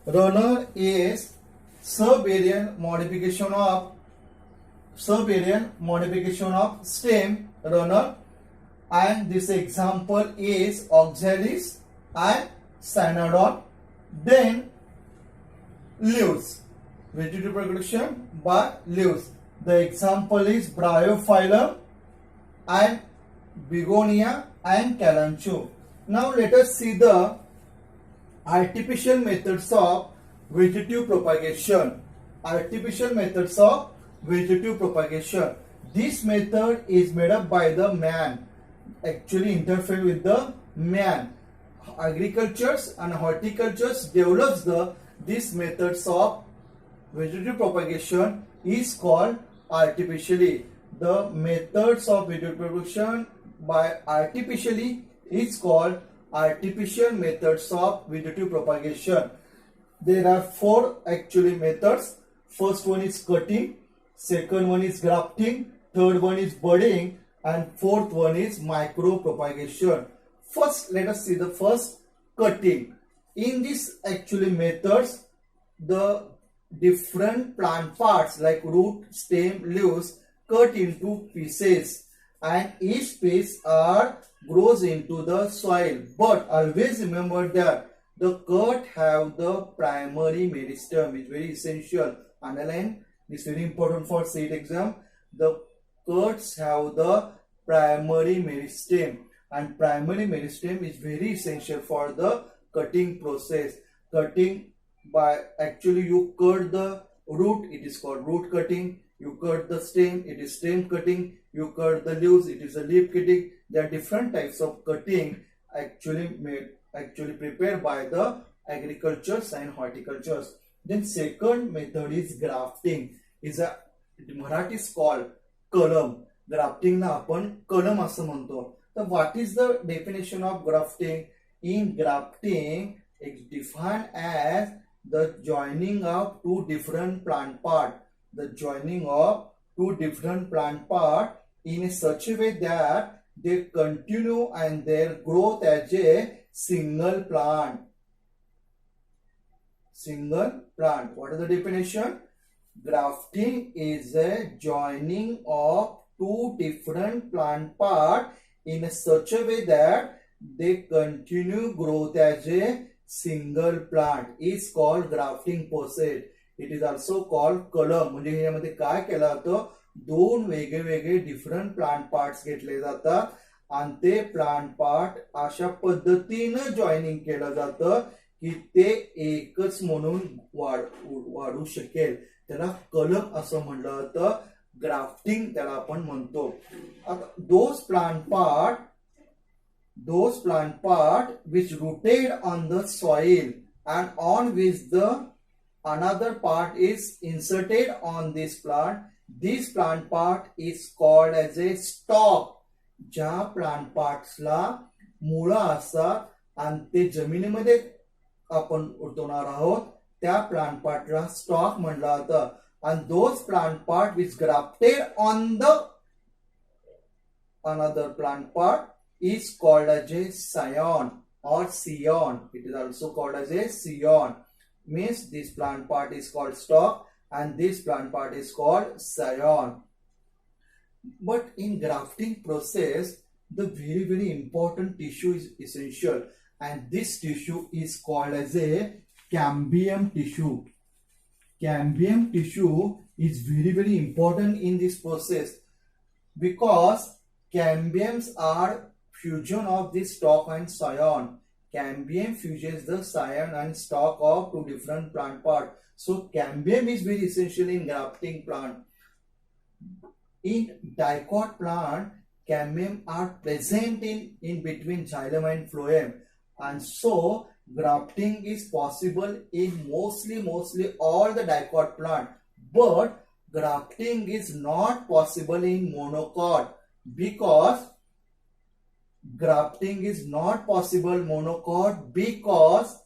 Runner is subvariant modification of stem runner, and this example is oxalis and cynodon. Then leaves, vegetative reproduction by leaves. The example is bryophyllum and begonia and kalanchoe. Now let us see the artificial methods of vegetative propagation. Artificial methods of vegetative propagation. This method is made up by the man, actually interfere with the man. Agricultures and horticultures develops these methods of vegetative propagation is called artificially. The methods of vegetative propagation by artificially is called artificial methods of vegetative propagation. There are four actually methods. First one is cutting, second one is grafting, third one is budding, and fourth one is micro propagation. First, let us see the first, cutting. In this actually methods, the different plant parts like root, stem, leaves cut into pieces, and each piece grows into the soil. But always remember that the cut have the primary meristem, is very essential. Underline this, very important for state exam. The cuts have the primary meristem, and primary meristem is very essential for the cutting process. Cutting by actually you cut the root, it is called root cutting. You cut the stem, it is stem cutting. You cut the leaves, it is a leaf cutting. There are different types of cutting actually prepared by the agricultures and horticultures. Then second method is grafting. Is a Marathi is called कलम. Grafting ना आपण कलम असं म्हणतो. तर what is the definition of grafting? In grafting it's defined as the joining of two different plant part. The joining of two different plant part in such a way that they continue and their growth as a single plant. Single plant. What is the definition? Grafting is a joining of two different plant part in such a way that they continue growth as a single plant is called grafting process. It is also called कलम. म्हणजे ह्यामध्ये काय केलं जातं, दोन वेगवेगळे different plant parts घेतले जातात आणि ते प्लांट पार्ट अशा पद्धतीनं जॉईनिंग केलं जातं की ते एकच म्हणून वाढू शकेल. त्याला कलम असं म्हणलं जातं. ग्राफ्टिंग त्याला आपण म्हणतो. आता those plant part which rooted on the soil and on which the another part is inserted on this plant part is called as a stalk. ज्या plant parts ला मुळं असतात आणि ते जमिनीमध्ये आपण उतरवणार आहोत त्या plant part ला stalk म्हटलं जातं. And those plant part which grafted on the another plant part is called as a scion or scion. It is also called as a scion. Means this plant part is called stalk and this plant part is called scion. But in grafting process, the very important tissue is essential, and this tissue is called as a cambium tissue. Cambium tissue is very important in this process because cambiums are fusion of this stalk and scion. Cambium fuses the scion and stalk of two different plant parts. So cambium is very essential in grafting plant. In dicot plant, cambium are present in between xylem and phloem, and so grafting is possible in mostly all the dicot plant. But grafting is not possible in monocot because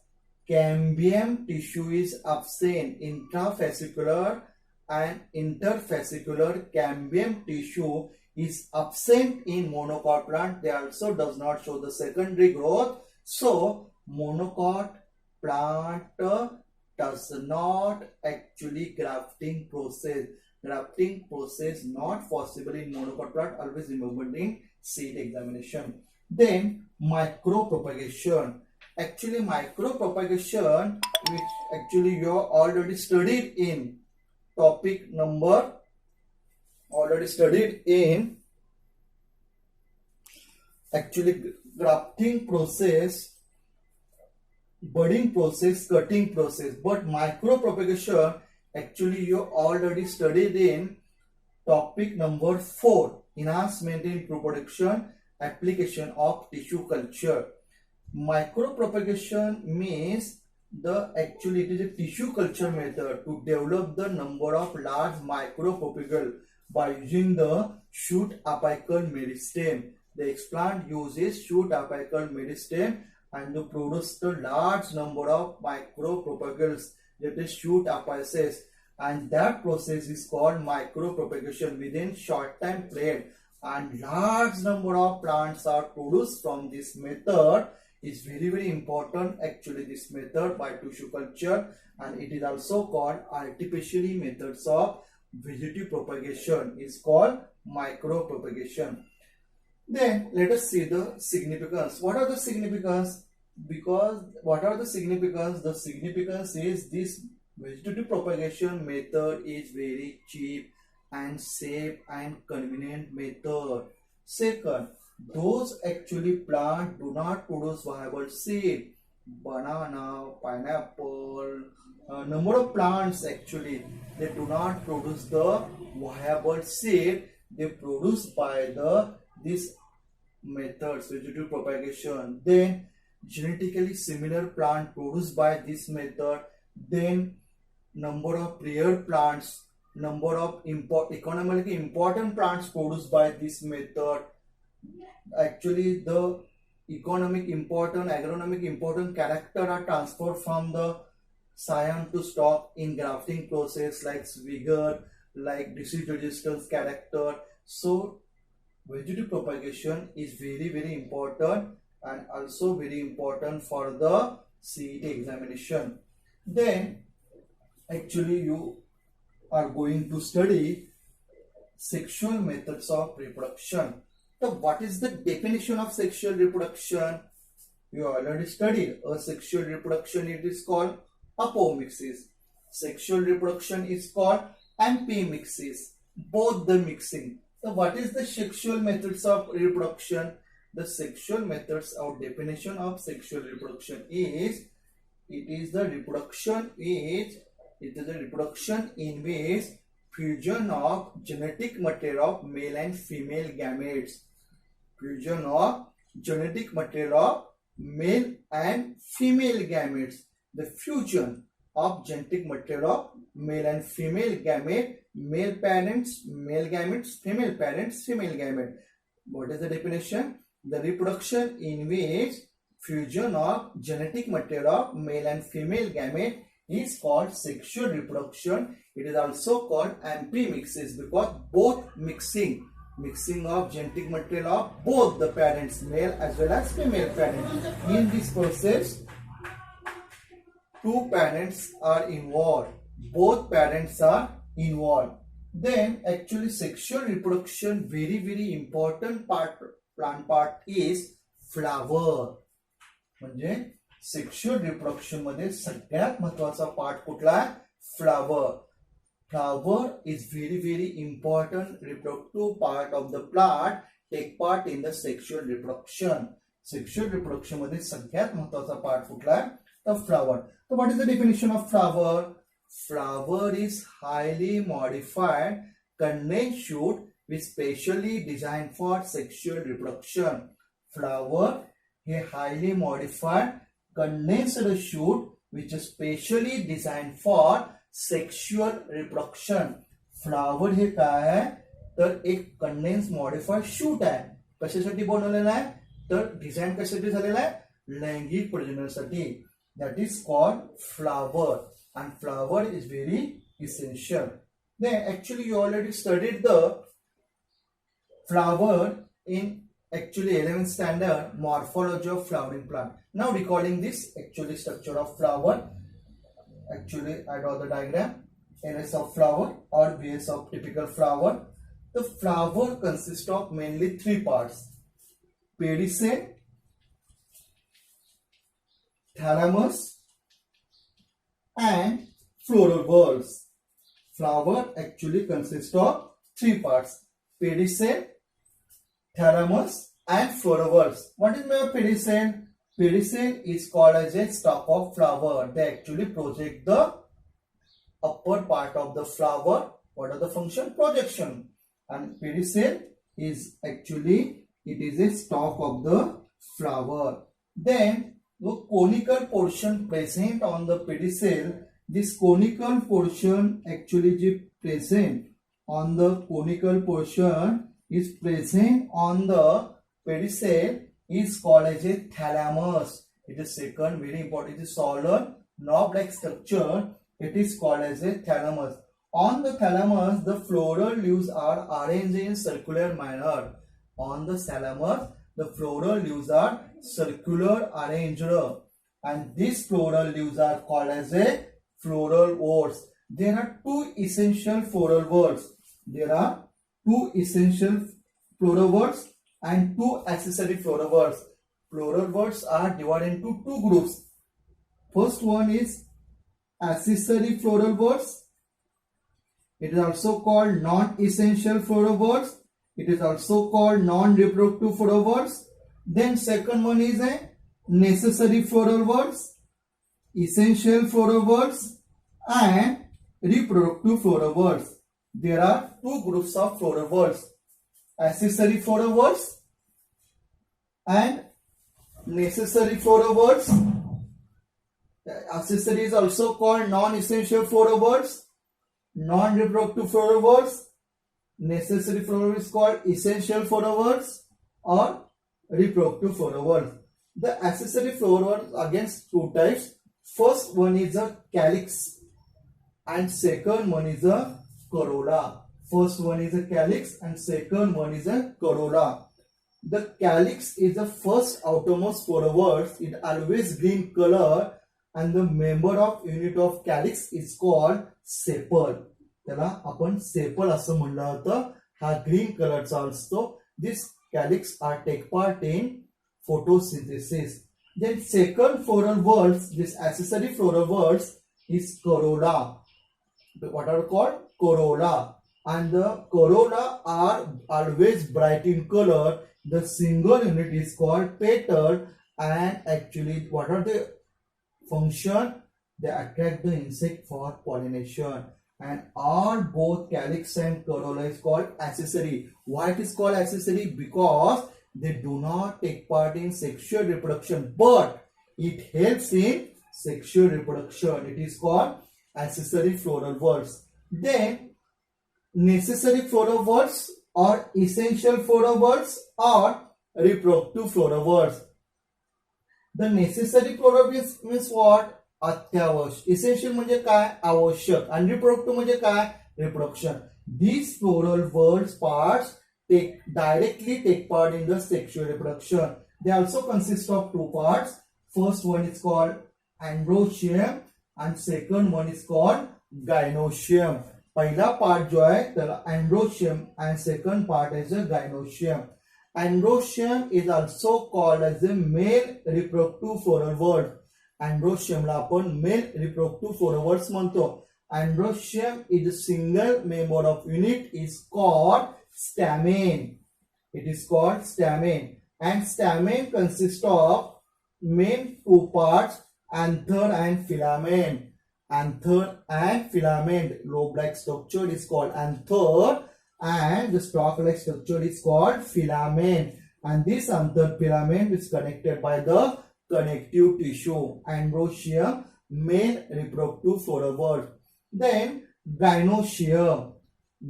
cambium tissue is absent. Intrafascicular and interfascicular cambium tissue is absent in monocot plant. They also does not show the secondary growth. So monocot plant does not actually grafting process. Grafting process not possible in monocot plant, always remembered in seed examination. Then micropropagation. Actually micropropagation, which actually you have already studied in topic number, already studied in actually grafting process, budding process, cutting process, but micropropagation actually you already studied in topic number 4, enhancement in reproduction, application of tissue culture. Micropropagation means actually it is a tissue culture method to develop the number of large micropropagule by using the shoot apical meristem. The explant uses shoot apical meristem and to produce the large number of micropropagules, that is shoot apices, and that process is called micropropagation. Within short time period and large number of plants are produced from this method. Is very important actually this method by tissue culture, and it is also called artificially methods of vegetative propagation is called micropropagation. Then let us see the significance. What are the significance? The significance is this vegetative propagation method is very cheap and safe and convenient method. Second, those actually plant do not produce viable seed. Banana, pineapple, number of plants actually they do not produce the viable seed. They produce by these methods, vegetative propagation. Then genetically similar plant produced by this method. Then number of rare plants, number of economically important plants produced by this method. Actually the economic important, agronomic important character are transferred from the scion to stalk in grafting process, like vigor, like disease resistance character. So vegetative propagation is very important and also very important for the CET examination. Then actually you are going to study sexual methods of reproduction. So what is the definition of sexual reproduction? You already studied asexual reproduction. It is called apomixis. Sexual reproduction is called ampemixis. Both the mixing. So what is the sexual methods of reproduction? The sexual methods or definition of sexual reproduction is the reproduction in which fusion of genetic material of male and female gametes. Fusion of genetic material of male and female gametes. The fusion of genetic material of male and female gamete, male parents, male gametes, female parents, female gamete. What is the definition? The reproduction in which fusion of genetic material of male and female gamete is called sexual reproduction. It is also called ampemixis because both mixing of genetic material of both the parents, male as well as female parents. In this process, two parents are involved. Both parents are involved. Then actually sexual reproduction very important plant part is flower. म्हणजे sexual reproduction मध्ये सगळ्यात महत्वाचा part कुठला आहे? Flower. Flower is very important reproductive part of the plant, take part in the sexual reproduction. Sexual reproduction मध्ये सगळ्यात महत्वाचा part कुठला आहे? The flower. So what is the definition of flower? Flower is highly modified condensed shoot which specially designed for sexual reproduction. Flower हे highly modified condensed shoot which is specially designed for sexual reproduction. Flower हे काय आहे तर एक condense modified shoot आहे. कशासाठी बनवलेला आहे तर डिझाईन कशासाठी झालेला आहे? लैंगिक प्रजननासाठी. That is called flower and flower is very essential. Then actually you already studied the flower in actually 11th standard morphology of flowering plant. Now recalling this actually structure of flower. Actually, I draw the diagram. NS of flower or VS of typical flower. The flower consists of mainly three parts: pedicel, thalamus, and floral whorls. Flower actually consists of three parts: pedicel, thalamus, and floral whorls. What is meant by pedicel? Pedicel is called as a stalk of flower. They actually project the upper part of the flower. What are the function? Projection. And pedicel is actually, it is a stalk of the flower. Then the conical portion present on the pedicel, this conical portion actually is present on the conical portion is present on the pedicel is called as a thalamus. It is second, very important. It is solid knob-like structure. It is called as a thalamus. On the thalamus, the floral leaves are arranged in circular manner. On the thalamus, the floral leaves are circular arranged, and these floral leaves are called as a floral whorls. There are two essential floral whorls. There are two essential floral whorls and two accessory floral whorls. Floral whorls are divided into two groups. First one is accessory floral whorls. It is also called non-essential floral whorls. It is also called non-reproductive floral whorls. Then second one is a necessary floral whorls, essential floral whorls, and reproductive floral whorls. There are two groups of floral whorls: accessory floral whorls and necessary floral whorls. Accessory is also called non-essential floral whorls, non-reproductive floral whorls. Necessary floral is called essential floral whorls or reproductive floral whorls. The accessory floral whorls again two types. First one is a calyx and second one is a corolla. First one is a calyx and second one is a corolla. The calyx is the first outermost floral whorls. It always green color and the member of unit of calyx is called sepal. त्याला आपण sepal असं म्हणलं होतं. हा green कलरचा असतो. This calyx are take part in photosynthesis. Then second floral whorls, this accessory floral whorls is corolla. What are called? Corolla. And the corolla are always bright in color. The single unit is called petal. And actually, what are the function? They attract the insect for pollination. And all both calyx and corolla is called accessory. Why it is called accessory? Because they do not take part in sexual reproduction, but it helps in sexual reproduction. It is called accessory floral whorls. Then necessary floral whorls or essential floral whorls or reproductive floral whorls. The necessary floral means what? अत्यावश्यक. Essential म्हणजे काय? आवश्यक. And reproductive म्हणजे काय? Reproduction. These floral whorls parts directly take part in the sexual reproduction. They also consist of two parts. First one is called androecium and second one is called gynoecium. पहिला part जो आहे त्याला androecium and second part is a gynoecium. Androecium is also called as a male reproductive floral whorl. Androecium ला आपण male reproductive floral whorls म्हणतो. Androecium is a single member of unit is called stamen. It is called stamen. And stamen consists of main two parts, anther and filament. Anther and filament. Lobe-like structure is called anther and the stalk-like structure is called filament. And this anther filament is connected by the connective tissue. Androecium, male reproductive floral whorl. Then gynoecium.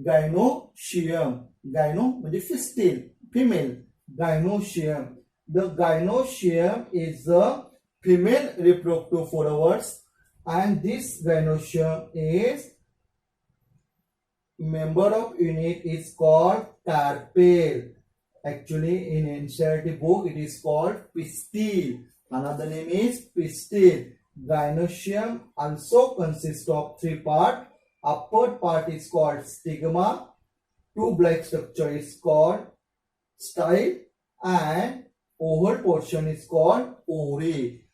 Gynoecium. Gyno म्हणजे fistil, female. Gynoecium. The gynoecium is the female reproductive floral whorls, and this gynoecium is member of unit is called carpel. Actually, in NCERT book it is called pistil. Another name is pistil. Gynoecium also consists of three parts. Upper part is called stigma, tube-like structure is called style, and oval portion is called ovary.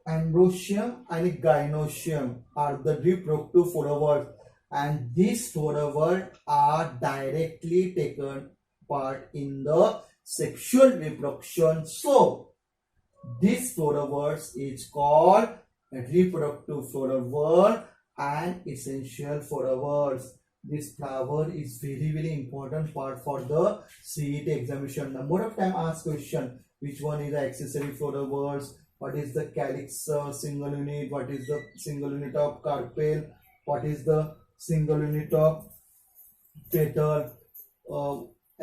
Ambrotium and gynoecium are the reproductive flowers, and these flowers are directly taken part in the sexual reproduction. So this flowers is called reproductive flower and essential flowers. This flower is very important part for the CET examination. Number of time asked question: which one is the accessory flowers? What is the calyx single unit? What is the single unit of carpel? What is the single unit of petal?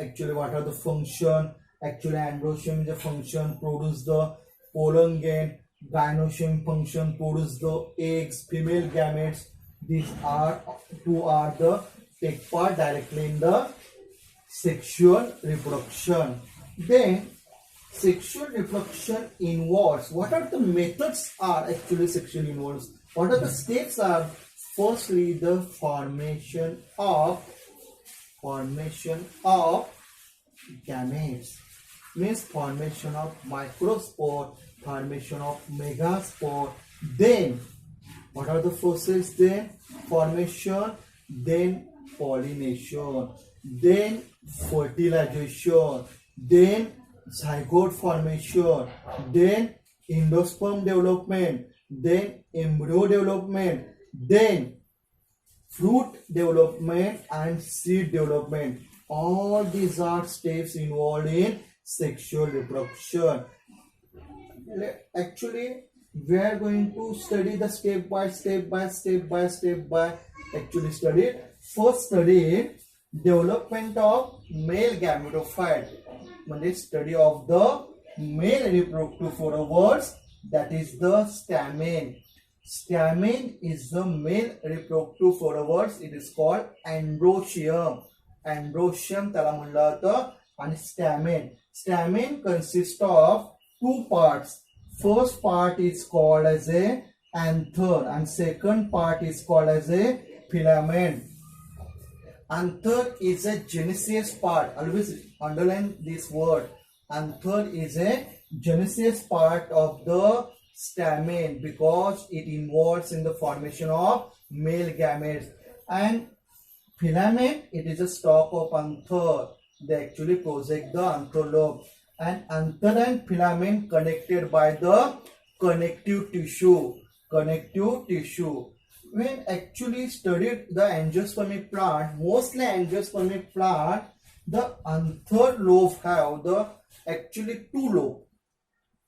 Actually, what are the function? Actually, ambrotium is a function, produce the pollen grain. Gynoecium function, produce the eggs, female gametes. These are the take part directly in the sexual reproduction. Then sexual reproduction involves, what are the methods are actually sexual involves? What are the steps are? Firstly, the formation of gametes, means formation of microspore, formation of megaspore. Then what are the process? Then formation, then pollination, then fertilization, then zygote formation, then endosperm development, then embryo development, then fruit development and seed development. All these are steps involved in sexual reproduction. Actually, we are going to study the step by actually study. First study development of male gametophyte, म्हणजे study of the male reproductive flowers, that is the stamen. Stamen is the male reproductive flowers. It is called androecium. Androecium त्याला म्हणलं जातं. आणि stamen. Stamen consists of two parts. First part is called as a anther and second part is called as a filament. Anther is a genesis part. Always underline this word. Anther is a genesis part of the stamen because it involves in the formation of male gametes. And filament, it is a stalk of anther. They actually project the anther lobe. And anther and filament connected by the connective tissue. When actually studied the angiospermic plant, mostly angiospermic plant, the anther lobe have the actually two lobe.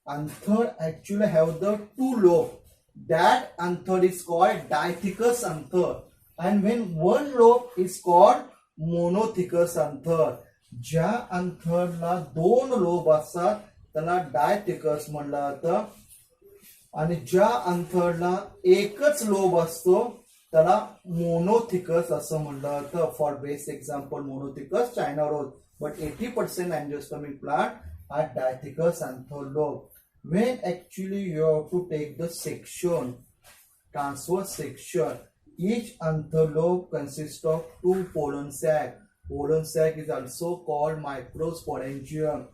Anther actually have the two lobe. That anther is called dithecous anther. And when one lobe is called monothecous anther. ज्या अंथरला दोन lobe असतात त्याला dithecous म्हणलं जातं आणि ज्या अंथरला एकच lobe असतो त्याला मोनोथिकस असं म्हणलं जातं. For best example monothecous China rose, but 80% angiospermic plant are dithecous anther lobe. When actually you have to take the section, transverse section, each anther lobe consists of two pollen sac. Pollen sac is also called microsporangium.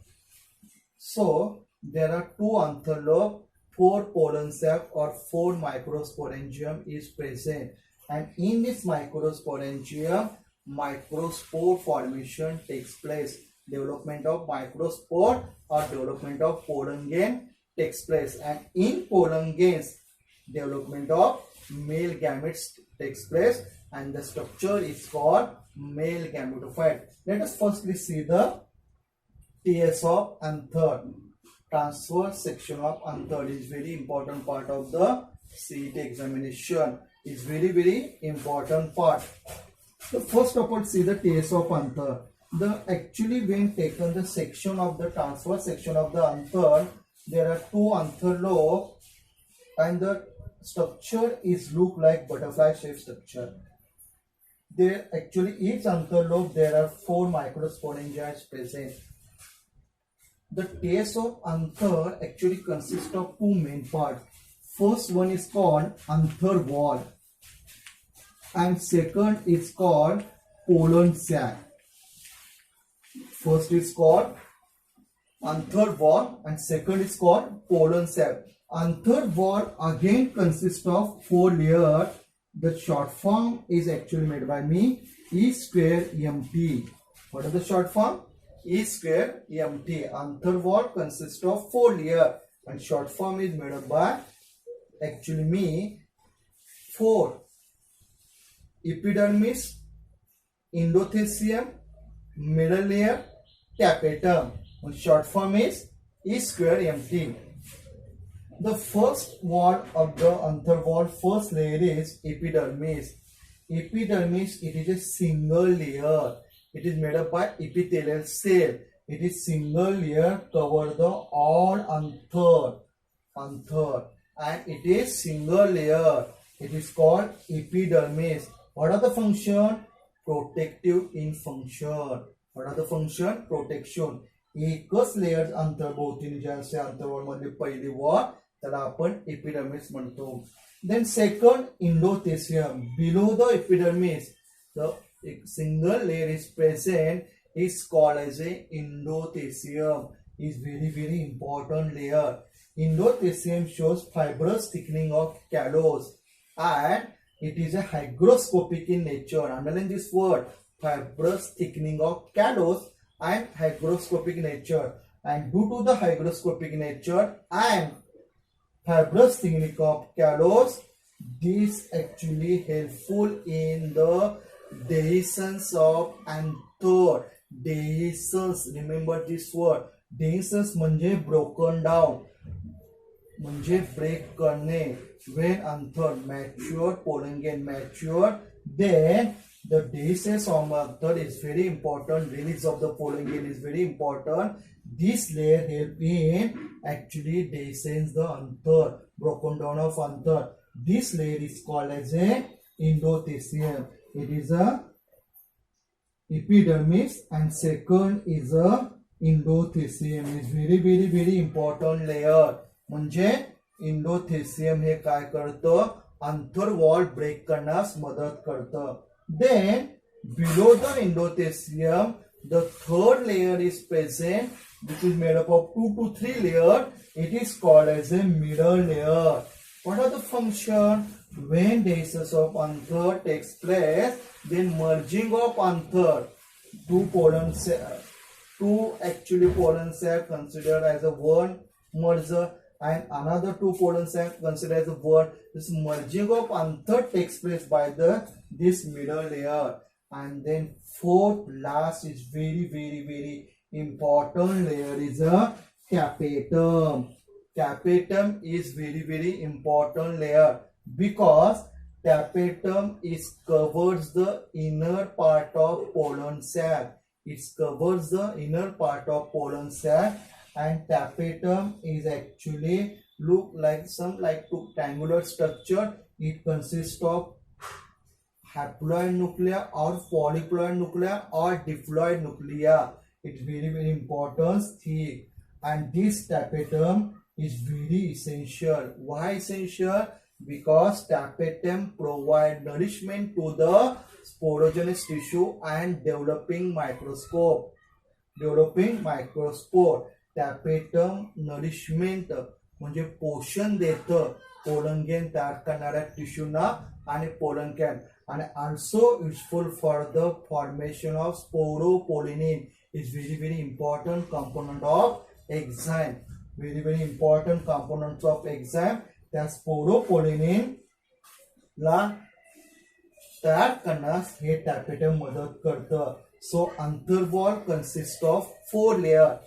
So there are two anther lobe, 4 pollen sac or 4 microsporangium is present, and in this microsporangium microspore formation takes place. Development of microspore or development of pollen grain takes place, and in pollen grains development of male gametes takes place, and the structure is called male gametophyte. Let us firstly see the TS of anther. Transverse section of anther is very important part of the CET examination. It's very important part. So first of all, see the TS of anther. The actually when taken the section of the transverse section of the anther, there are two anther lobe, and the structure is look like butterfly shaped structure. There actually each anther lobe there are 4 microsporangia present. The TS of anther actually consists of two main parts. first one is called anther wall and second is called pollen sac. First is called anther wall and second is called pollen sac. Anther wall again consists of 4 layers. The short form is actually made by me, E square MT. What is the short form? E square MT. Anther wall consists of 4 layers and short form is made up by actually me 4. Epidermis, endothelium, middle layer, tapetum. And short form is E square MT. The first wall of the anther wall, first layer is epidermis. Epidermis, it is a single layer. It is made up by epithelial cell. It is single layer cover the all anther, and it is single layer. It is called epidermis. What are the function? Protective in function. What are the function? Protection. एकच layer अंतर्भोवतीने जे असते अंतर्वॉल मध्ये पहिली wall त्याला आपण epidermis म्हणतो. Then second endothecium. Below the epidermis the single layer is present is called as a endothelium. Is very important layer. Endothelium shows fibrous thickening of callus and it is a hygroscopic in nature. Underline this word, fibrous thickening of callus and hygroscopic nature. And due to the hygroscopic nature and fibrous thickening of callus, this actually helpful in the dehiscence of anther. Dehiscence, remember this word. Dehiscence म्हणजे broken down, म्हणजे break करणे. When anther mature, pollen grain mature, then the dehiscence of anther is very important. Release of the pollen grain is very important. This layer help in actually dehiscence the anther, broken down of anther. This layer is called as a endothelium. It is a epidermis and second is a endothelium. Is very important layer. म्हणजे endothelium हे काय करतं, अंतर wall break करण्यास मदत करतं. Then below the endothelium the third layer is present, which is made up of 2 to 3 layers. It is called as a middle layer. What are the function? When dehiscence of anther takes place, then merging of anther, two pollen sac considered as a one merger and another 2 pollen sac considered as a one. This merging of anther takes place by this middle layer. And then fourth last is very important layer is a tapetum. Tapetum is very important layer because tapetum is covers the inner part of pollen sac. It covers the inner part of pollen sac, and tapetum is actually look like some rectangular structure. It consists of haploid nuclei or polyploid nuclei or diploid nuclei. It's very important thing, and this tapetum is very essential. Why essential? Because tapetum provide nourishment to the sporogenous tissue and developing microscope. Tapetum nourishment म्हणजे पोषण देतं pollen grain तयार करणाऱ्या टिश्यूना आणि pollen grain, and also useful for the formation of sporopollenin. Is very important component of enzyme. Very important components of enzyme. त्या sporopollenin ला तयार करण्यास हे tapetum मदत करतं. So anther wall consists of 4 layers.